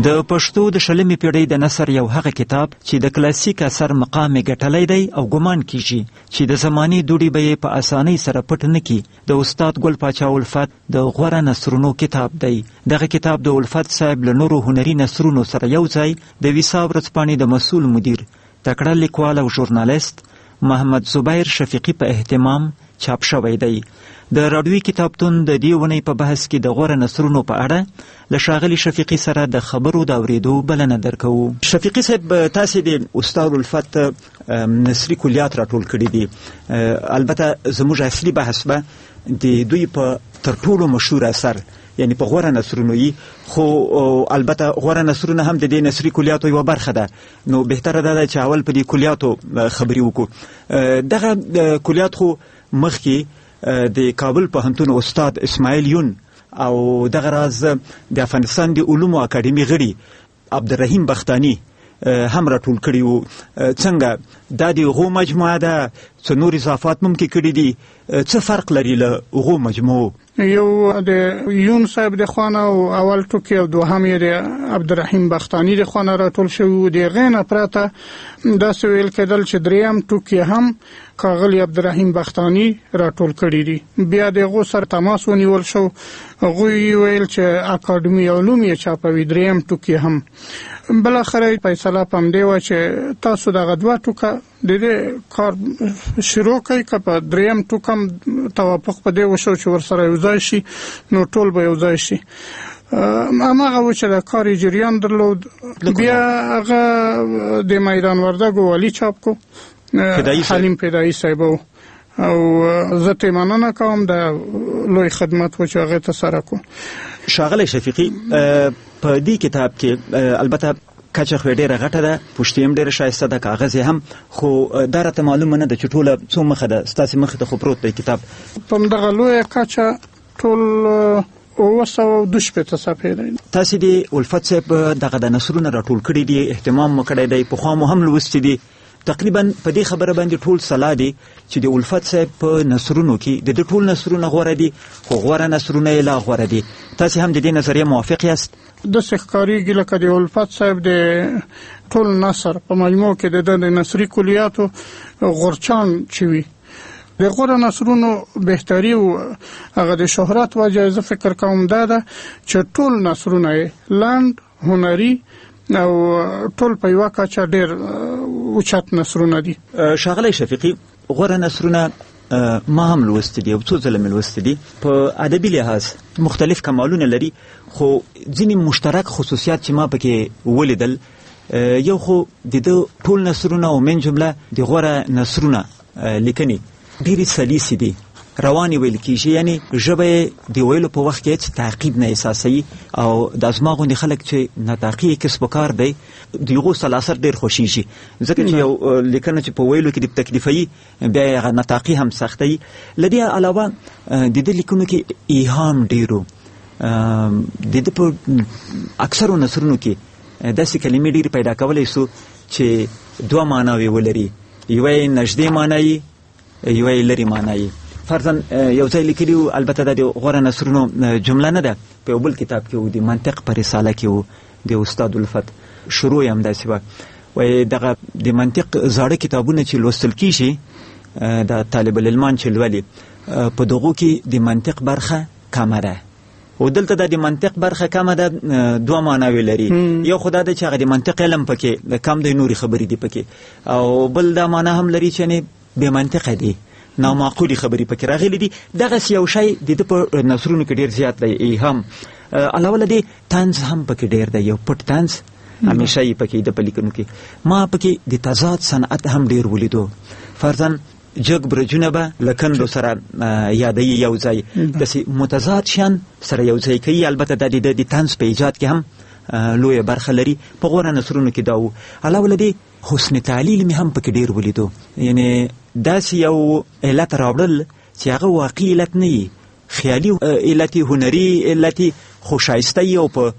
د پښتو د شلمې پیړۍ د نثر یو هغه کتاب چې د کلاسیک اثر مقام یې ګټلی دی او ګمان کیږي چې د زمانې دوړې به یې په اسانۍ سره پټ نه کړي. د استاد ګل پاچا الفت د غوره نثرونو کتاب دی. دغه کتاب د الفت صاحب له نورو هنري نثرونو سره یو ځای د ویسا ورځپاڼې د مسؤل مدیر تکړه لیکوال او ژورنالیست محمد زبیر شفیقي په اهتمام چاپ شوی دی. د راډیوي کتابتون د دې ونې په بحث کې د غوره نثرونو په اړه له ښاغلي شفیقي سره د خبرو د اورېدو بلنه درکوو. شفیقي صاحب، تاسې د استاد الفت نثري کلیات راټول کړي دي. البته زموږ اصلي بحث به د دوی په تر ټولو مشهور اثر یعنی په غوره نثرونو یي، خو البته غوره نثرونه هم د دې نثري کلیاتو یوه برخه ده. نو بهتره دا ده چې اول په دې کلیاتو خبرې وکړو. دغه کلیات خو مخکې د کابل پوهنتون استاد اسماعیل یون او دغه راز د افغانستان د علومو اکاډمي غړي عبدالرحیم بختاني هم راټول کړي وو. څنګه دا د هغو مجموعه ده؟ څه نور اضافات ممکن کړي دي؟ څه فرق لري له هغو مجموعو؟ یو د یون صاحب د خوانه او اول ټوکی او دوهم یې د عبدالرحیم بختاني د خوانه راټول شوي. د هغې نه پرته داسې ویل کېدل چې دریم ټوکی هم ښاغلي عبدالرحیم بختاني راټول کړي دي. بیا د هغو سره تماس ونیول شو، هغوی ویل چې اکاډمي علوم یې چاپوي دریم ټوکی هم. بالاخره فیصله په همدې وه چې تاسو دغه دوه ټوکه د دې کار شروع کړئ، که په دریم ټوک هم توافق په دې وشو چې ورسره یو ځای شي نو ټول به یو ځای شي. هماغه و چې د کار یې جریان درلود. بیا هغه د میدان وردګو والي چاپ کو، حلیم پیدایي صاحب، او زه ترې مننه کوم د لوی خدمت و چې هغې ته سره کو. ښاغلی شفیقي، په دې کتاب کې البته کچه خو ډېره غټه ده، پوښتې هم ډېره ښایسته ده، کاغذ یې هم، خو دا راته معلومه نه ده چې ټوله څو مخه ده. ستاسې مخې ته خو پروت دی کتاب. په همدغه لویه کچه ټول 220 صفحې دی. تاسې د الفت صاحب دغه د نثرونه راټول کړي دي، اهتمام مو کړی دی، پخوا مو هم لوستي دي. تقریبا په دې خبره باندې ټول سلا دي چې د الفت صاحب په نثرونو کې د ټول نثرونه غوره دي، خو غوره نثرونه یې لا غوره دي. تاسې هم د دې نظریه موافق یاست؟ داسې ښکارېږي لکه د الفت صاحب د ټول نثر په مجموع کې د نثري کلیاتو غورچان چې وي. د غوره نثرونو بهتري او هغه د شهرت وجه زه فکر کوم دا ده چې ټول نثرونه یې لنډ، هنري او ټول په یوه کچه ډېر اوچت نثرونه دي. ښاغلی شفیقي، غوره نثرونه ما هم لوستي دي او څو ځله مې لوستي دي. په ادبي لحاظ مختلف کمالونه لري، خو ځینې مشترک خصوصیات چې ما پکې ولیدل، یو خو د ده ټول نثرونه او من جمله د غوره نثرونه لیکنې ډېرې سلیسې دي، روانې ویل کېږي، یعنی ژبه یې د ویلو په وخت کې هېڅ تعقیب نه احساسوي. او دا زما غوندې خلک چې نطاقي کسب و کار دی، د هغو سلاسر ډېر خوښېږي، ځکه چې یو لیکنه چې په ویلو کې د تکلیفوي بیا یې هغه نطاقي هم سختوي. له دې علاوه د ده لیکنو کې ایهام ډېر و. د ده په اکثرو نثرونو کې داسې کلمې ډېرې پیدا کولی سو چې دوه معناوې ولري، یوه یې نږدې معنایي، یوه یې لرې معنایي. فرضاً یو ځای لیکلي و، البته دا د غوره نثرونو جمله نه ده، په یو بل کتاب کې و، د منطق په رساله کې و د استاد الفت. شروع یې همداسې وه، وایي دغه د منطق زاړه کتابونه چې لوستل کېږي، د طالب العلمان چې لولي، په دغو کې د منطق برخه کمه ده. او دلته دا د منطق برخه کمه ده، دوه معناوې لري. یو خو دا ده چې هغه د منطق علم پکې کم دی، نورې خبرې دي پکې، او بل دا معنا هم لري چې یعنې بې منطقه دي، نامعقولې خبرې پکې راغلي دي. دغسې یو شی د ده په نثرونو کې ډېر زیات دی. ایهام علاوه له دې طنز هم پکې ډېر دی، یو پټ طنز همیشه یې پکې د په لیکنو کې. ما پکې د تضاد صنعت هم ډېر ولیدو. فرضاً جګ برجونه به له کندو سره یادوي یو ځای، داسې متضاد شیان سره یو ځای کوي. البته دا د طنز په ایجاد کې هم لویه برخه لري. په غوره نثرونو کې دا و. علاوه له دې حسن تعلیل مې هم پکې ډېر ولیدو، یعنې داسې یو علت راوړل چې هغه واقعي علت نه وي، خیالي علت، هنري علت، خو ښایسته یي او په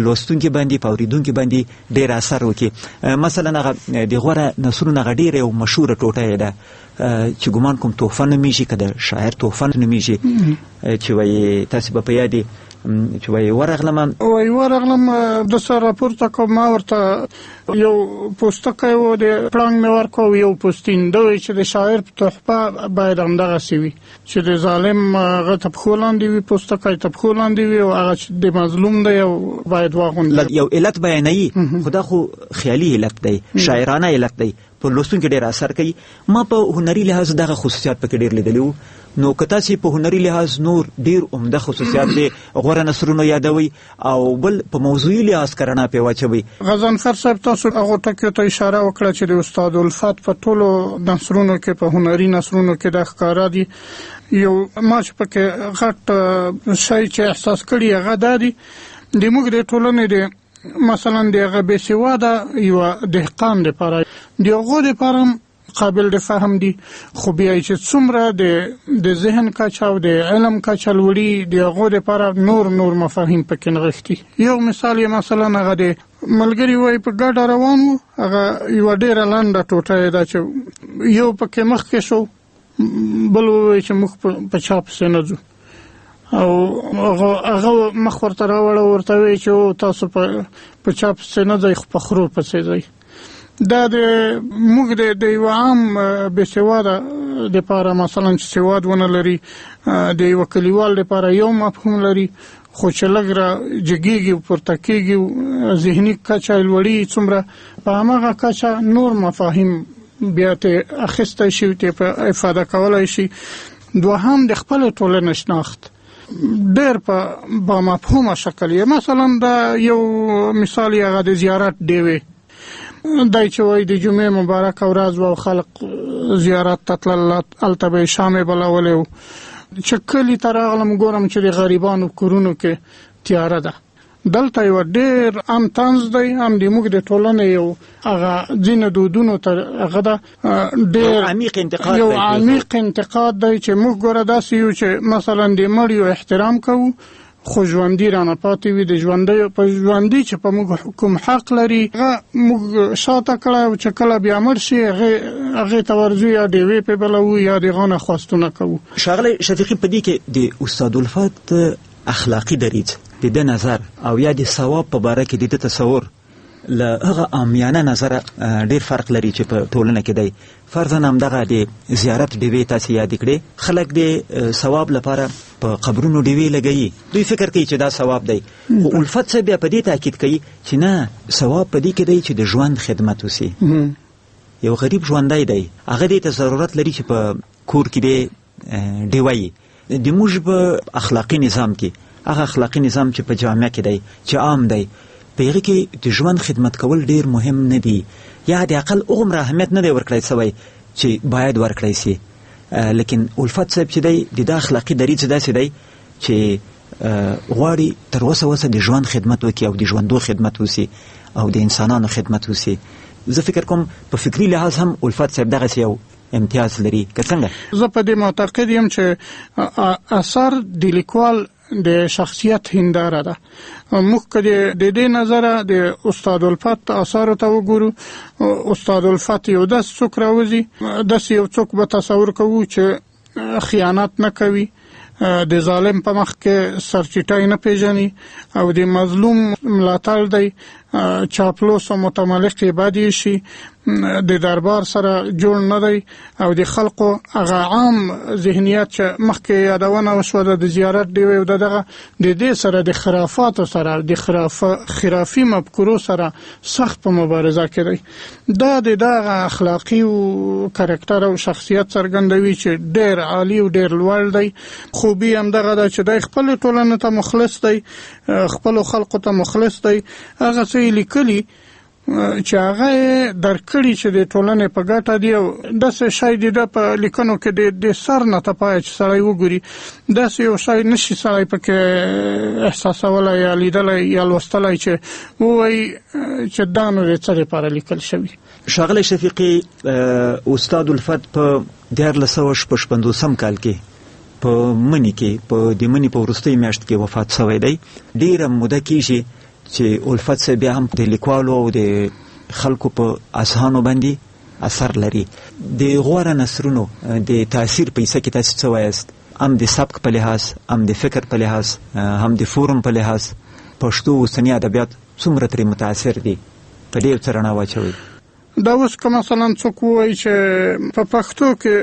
لوستونکي باندې، په اورېدونکي باندې ډېر اثر وکړي. مثلا هغه د غوره نثرونو هغه ډېره یو مشهوره ټوټه یې ده چې ګمان کوم تحفه نومیږي، که د شاعر تحفه نومیږي، چې وایي تاسې به په یاد چې وای ورغلم د سره راپورته کوم ما ورته یو پوسټکی و د پړنګ مې ورکو یو پوسټین دوی چې د شاعر په تحفه باید همدغه سوي چې د ظالم هغه ته پښو لاندې وي پوسټکی ته پښو لاندې وي او هغه چې د مظلوم دی او باید واغوندي یو علت بیانوي خدا خو خیالي علت دی شاعرانه علت دی په لوستونکو ډېر اثر کوي. ما په هنري لحاظ دغه خصوصیات پکې ډېر لیدلي وو. نو که تاسې په هنري لحاظ نور ډېر عمده خصوصیات دي غوره نثرونه یادوي او بل په موضوعي لحاظ کرنا پې واچوي. غضنفر صاحب تاسو هغو ټکیو ته اشاره وکړه چې د استاد الفت په ټولو نثرونو کې په هنري نثرونو کې دا ښکاره دي. یو ما چې پکې غټ شی چې احساس کړي هغه دا دي د موږ د ټولنې د مثلا د هغه بېسواده یوه دهقان دپاره د هغو دپاره قابل د فهم دي خو بیا چې څومره د ذهن کچه او د علم کچه لوړي د هغو دپاره نور مفاهیم پکې نغښتي. یو مثال یې مثلا هغه د ملګري وایي په ګډه روان وو هغه یوه ډېره لنډه ټوټه یې ده چې یو پکې مخکې شو بل ووایي چې موږ په چا پسې نه ځو او هغه مخ ورته راوړه ورته وایي چې تاسو په چا پسې نه ځئ خو په خرو پسې ځئ. دا د موږ د یو عام بېسواده دپاره مثلا چې سواد ونه لري د یوه کلیوال دپاره یو مفهوم لري خو چې لږ را جګېږي پورته کېږي ذهني کچه یې لوړي څومره په هماغه کچه نور مفاهیم بیا ترې اخیستی شي ترې افاده کولی شي. دوهم د خپلې ټولنې شناخت ډېر په بامفهومه شکل یې مثلا دا یو مثال یې هغه د زیارت ډیوې دای چې وایي د جمعې مبارکه ورځ و او خلق زیارت ته تلل هلته به یې شامې بلولی و چې کلي ته راغلم ګورم چې د غریبانو کورونو کې تیاره ده. دلته یو ډېر عام طنز دی هم د موږ د ټولنې یو هغه ځینې دودونو ته هغه ده ډېر یو عمیق انتقاد دی چې موږ ګوره داسې یو چې مثلا د مړیو احترام کوو خو ژوندي رانه پاتې وي د ژوندیو په ژوندي چې په موږ کوم حق لري هغه موږ شاته کړی او چې کله بیا مړ شي هغې ته ورځو یا ډیوې پې بلوو یا د هغه نه خواستونه کوو. ښاغلی شفیقي په دې کې د استاد الفت اخلاقي دریځ د ده نظر او یا د ثواب په باره کې د ده تصور له هغه عامیانه نظره ډېر فرق لري چې په ټولنه کې دی. فرضاً همدغه د زیارت ډیوې تاسې یادې کړې خلک د ثواب لپاره په قبرونو ډیوې لګوي دوی فکر کوي چې دا ثواب دی خو الفت صاحب بیا په دې تاکید کوي چې نه ثواب په دې کې دی چې د ژوند خدمت وسي. یو غریب ژوندی دی هغه دې ته ضرورت لري چې په کور کې دی ډیوه وي. د موږ په اخلاقي نظام کې هغه اخلاقي نظام چې په جامعه کې دی چې عام دی په هغې کې د ژوند خدمت کول ډېر مهم نه دي یا د اقل هغومره اهمیت نه دی ورکړی سوی چې باید ورکړی سي. لیکن الفت صاحب چې دی د ده اخلاقي دریځ داسې دی چې غواړي تر اوسه د ژوند خدمت وکړي او د ژوندو خدمت وسي او د انسانانو خدمت وسي. زه فکر کوم په فکري لحاظ هم الفت صاحب دغسې یو امتیاز لري که څنګه؟ زه په دې معتقد یم چې اثر د لیکوال د شخصیت هنداره ده. موږ که د دې نظره د استاد الفت اثارو ته وګورو استاد الفت یو داسې څوک راوځي داسې یو څوک به تصور کوو چې خیانت نه کوي د ظالم په مخ کې سرچیټای نه پیژني او د مظلوم ملاتړ دی چاپلوس او متملق عبادي شي د دربار سره جوړ نه دی او د خلقو هغه عام ذهنیت چې مخکې یادونه وشوه د زیارت ډیوې او دغه د دې سره د خرافاتو سره د خرافي مفکورو سره سخت په مبارزه کې دی. دا د دغه اخلاقي او کرکټر او شخصیت څرګندوي چې ډېر عالی او ډېر لوړ دی. خوبي همدغه ده چې دی خپل ټولنې ته مخلص دی خپلو خلقو ته مخلص دی. هغه څه یې لیکلي چې هغه درکړي چې د ټولنې په ګټه دی او داسې شی د ده په لیکنو کې د سر نه ته پایه چې سړی وګوري داسې یو شی نشي سړی پکې احساسولی یا لیدلی یا لوستلی چې ووایي چې دا نو د څه دپاره لیکل شوي. ښاغلی شفیقي استاد الفت په 1956 کال کې په مني کې په د مني په وروستۍ میاشت کې وفات شوی دی. ډېره موده کېږي چې الفت صاحب بیا هم د لیکوالو او د خلکو په اذهانو باندې اثر لري. د غوره نثرونو د تاثیر په حصه کې تاسو څه وایاست هم د سبک په لحاظ، هم د فکر په لحاظ، هم د فورم په لحاظ پښتو اوسنی ادبیات څومره ترې متاثر دي؟ په دې څه رڼا واچوئ. دا اوس که مثلا څوک ووایي چې په پښتو کې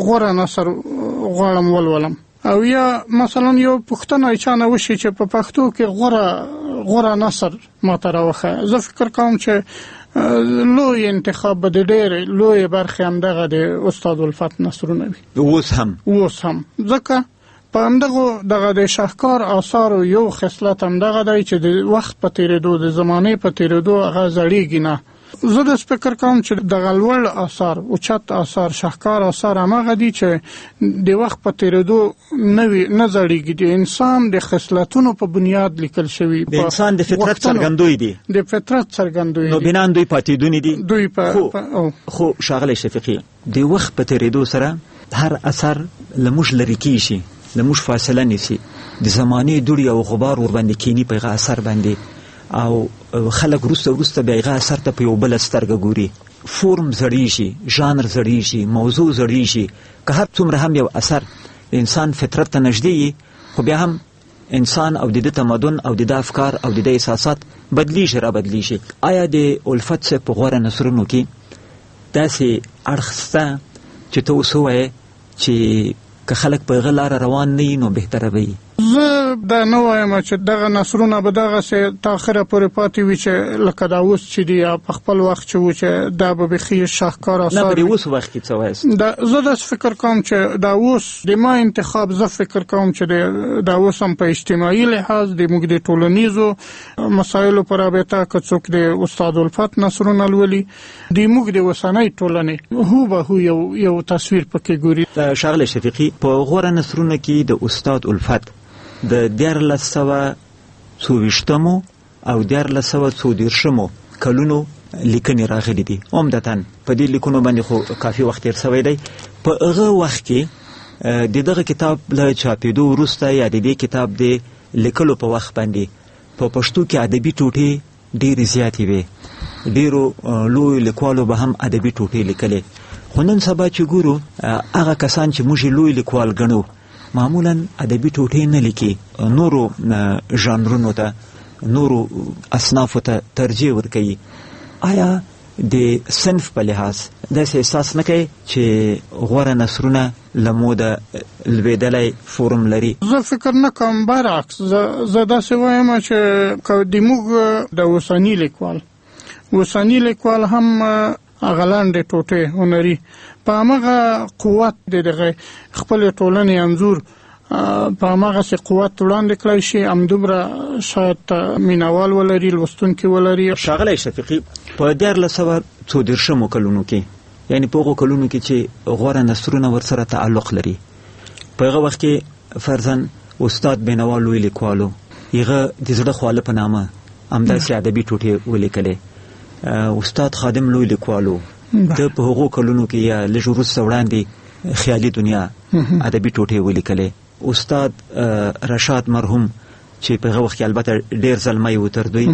غوره نثر غواړم ولولم، او یا مثلا یو پوښتنه چا نه وشي چې په پښتو کې غوره نثر ماته راوښیه، زه فکر کوم چې لوی انتخاب به د ډېرې لویې برخې همدغه د استاد الفت نثرونه وي. اوس هم ځکه په همدغه د شاهکار آثارو یو خصلت همدغه دی چې د وخت په تېرېدو، د زمانې په تېرېدو هغه زړېږي نه. زه د فکر کوم چې دغه لوړ آثار، اوچت آثار، شاهکار آثار همغه دي چې د وخت په تېرېدو نه زړېږي، د انسان د خصلتونو په بنیاد لیکل شوي، د انسان د فطرت څرګندوی دي، د فطرت څرګندوی دي، نو بنا دوی پاتېدونې دي. خو ښاغلی شفیقي، د وخت په تېرېدو سره هر اثر له موږ لرې کېږي، له موږ فاصله نیسي، د زمانې دوړې او غبار ورباندې کینی په هغه اثر باندې، او خلک وروسته بیا هغه اثر ته په یو بله سترګه ګوري. فورم زړېږي، ژانر زړېږي، موضوع زړېږي. که هر څومره هم یو اثر د انسان فطرت ته نږدې وي، خو بیا هم انسان او د ده تمدن او د ده افکار او د ده احساسات بدلیږي، را بدلیږي. آیا د الفت صاحب په غوره نثرونو کې داسې اړخ شته چې ته اوس ووایې چې که خلک په هغه لاره روان نه وي نو بهتره به وي؟ زه دا نه وایم چې دغه نثرونه به دغسې تر اخره پورې پاتې وي چې لکه دا اوس چې دي، یا په خپل وخت چې و چې دا به بیخي شاهکار آثار نه. په دې اوس وخت کې څه وایاست؟ زه داسې فکر کوم چې دا اوس د ما انتخاب، زه فکر کوم چې دا اوس هم په اجتماعي لحاظ د موږ د ټولنیزو مسایلو په رابطه که څوک د استاد الفت نثرونه لولي، د موږ د اوسنۍ ټولنې هوبهو یو تصویر پکې ګوري. ښاغلی شفیقي، په غوره نثرونه کې د استاد الفت د 1424 او 1434 کلونو لیکنې راغلي دي. عمدتاً په دې لیکنو باندې خو کافي وخت تېر شوی دی. په هغه وخت کې د دغه کتاب له چاپېدو وروسته یا د دې کتاب د لیکلو په وخت باندې په پښتو کې ادبي ټوټې ډېرې زیاتې وې. ډېرو لویو لیکوالو به هم ادبي ټوټې لیکلې. خو نن سبا چې ګورو، هغه کسان چې موږ لوی لیکوال ګڼو معمولا ادبي ټوټې نه لیکي، نورو ژانرونو ته، نورو اصنافو ته ترجیح ورکوي. آیا د صنف په لحاظ داسې احساس نه کوي چې غوره نثرونه له موده لوېدلی فورم لري؟ زه فکر نه کوم، برعکس زه داسې وایم چې که د موږ د اوسني لیکوال هم هغه لاندې ټوټې هنري په همغه قوت د دغه خپل ټولنې انځور په همغسې قوت وړاندې کړی شي، همدومره شاید مینوال ولري، لوستونکي ولري. ښاغلی شفیقي، په 1434 کلونو کې، یعنې په هغو کلونو کې چې غوره نثرونه ورسره تعلق لري، په هغه وخت کې فرضاً استاد بینوا لوی لیکوالو، هغه د زړه خواله په نامه همداسې ادبي ټوټې ولیکلې. استاد خادم لوی لیکوالو، د په هغو کلونو کې یا لږ وروسته وړاندې خیالي دنیا ادبي ټوټې ولیکلې. استاد رشاد مرحوم چې په هغه وخت کې البته ډېر زلمی و تر دوی،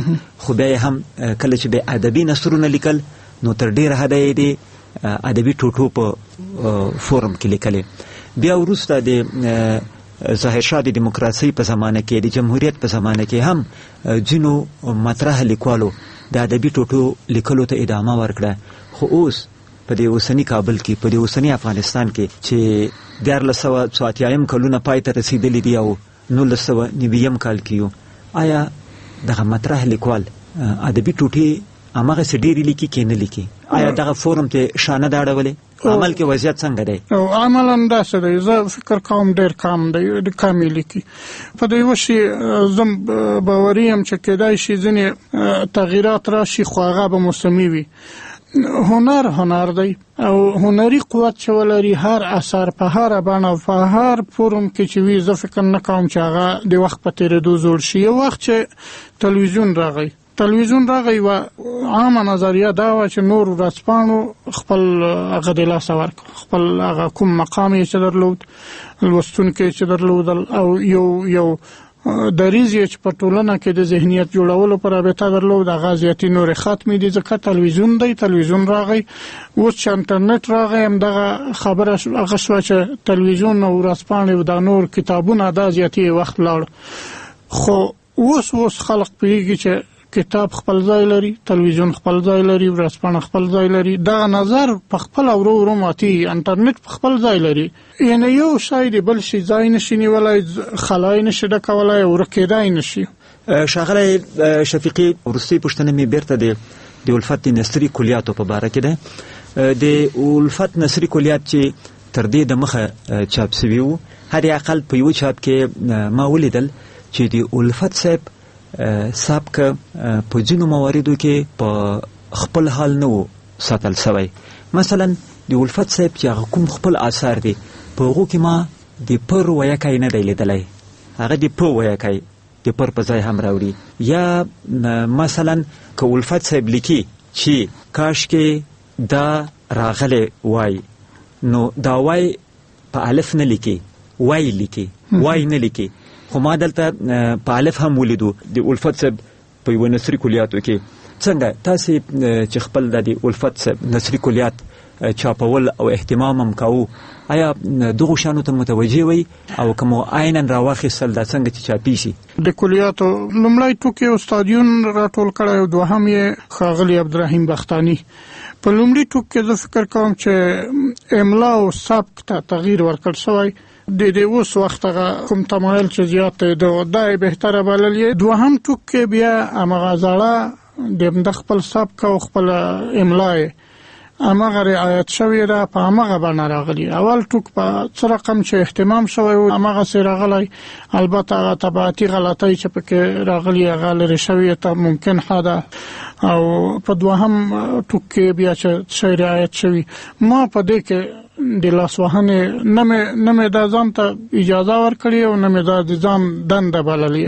خو بیا هم کله چې به ادبي نثرونه لیکل نو تر ډېره حده یې د ادبي ټوټو په فورم کې لیکلې. بیا وروسته د ظاهرشاه د دیموکراسۍ په زمانه کې، د جمهوریت په زمانه کې هم ځینو مطرح لیکوالو د ادبي ټوټو لیکلو ته ادامه ورکړه. خو اوس په دې اوسني کابل کې، په دې اوسني افغانستان کې چې 1484 کلونه پای ته رسیدلي دي او 1990 کال کې یو، آیا دغه مطرح لیکوال ادبي ټوټې هماغسې ډېرې لیکي که نه لیکي؟ آیا دغه فورم ته شانه ده اړولې؟ عمل کې وضعیت څنګه دی؟ عملا داسې دی، زه فکر کوم ډېر کم دی، کم یې لیکي. په د یوه شي زه باوري یم چې کیدای شي ځینې تغییرات راشي، خو هغه به موسمي وي. هنر دی او هنري قوت چې ولري، هر اثر په هر بڼه په هر فورم کې چې وي، زه فکر نه کوم چې هغه د وخت په تېرېدو زوړ شي. یو وخت چې تلویزیون راغی و عامه نظریه دا وه چې نور ورځپاڼو خپل هغه د لاسه ورکړ، خپل هغه کوم مقام یې چې درلود، لوستونکي چې درلودل، او یو دریزې چې په ټولنه کې د ذهنیت جوړولو پر رابطه درلود د غازیاتي نور ختمې دي ځکه تلویزیون راغی اوس چې انټرنیټ راغی هم دغه خبره هغه شوه چې تلویزیون او ورځپاڼې او د نور کتابونه دا زیاتې وخت لاړ خو اوس خلق پیږي چې کتاب خپل ځای لري تلویزیون خپل ځای لري ورځپاڼه خپل ځای لري دا نظر په خپل ورو ماتي انټرنیټ په خپل ځای لري یعنی یو شای دی بل شي ځای نشي نیولای خلای نشي ډکولای او رکیدای نشي شاغله شفیقي ورستی پښتنه می بیرته د الفت نثری کلیاتو په باره کې ده د الفت نثری کلیات چې تر دې د مخه چاپ شوی وو هر اقل په یو چاپ کې ما ولیدل چې د الفت صاحب سابق په ځینو مواردو کې په خپل حال نه وو ساتل شوی مثلا د الفت صاحب چې کوم خپل آثار دي په هغو کې ما د پر ویاکای نه دی لیدلی هغه د په ویاکای د پر په ځای هم راوړي یا مثلا که الفت صاحب لیکي چې کاش کې دا راغلی وای نو دا وای په الف نه لیکي وای لیکي وای نه لیکي خو ما دلته په الف هم ولیدو د الفت صاحب په یو نثري کلیاتو کې څنګه تاسو چې خپل د الفت صاحب نثري کلیات چاپول او اهتمام هم کاوه آیا دغه شانو ته متوجه وي او کوم عینن راوخیستل د څنګه چې چاپی شي د کلیاتو لومړی ټوکی استادیون راټول کړی او دوهم یې ښاغلی عبدالرحیم بختانی په لومړي ټوک کې زه فکر کوم چې املا او سبک ته تغییر ورکړ شوی د اوس وخت کوم تمایل چې زیات دی دا بهتره بلل دوهم ټوک کې بیا هغه زړه د خپل سبک او خپل املا امغه رعایت شوی را په امغه باندې راغلی اول ټوک په څه رقم چې اهتمام شوی او امغه سره راغلی البته تبعاتی غلطی چې پکې راغلی هغه لري شوی ته ممکن حدا او په دوهم ټوک کې بیا چې رعایت شوی ما په دې کې د لاسوهنې نه مې د ځان ته اجازه ورکړې او نه مې د ځان دنده بللې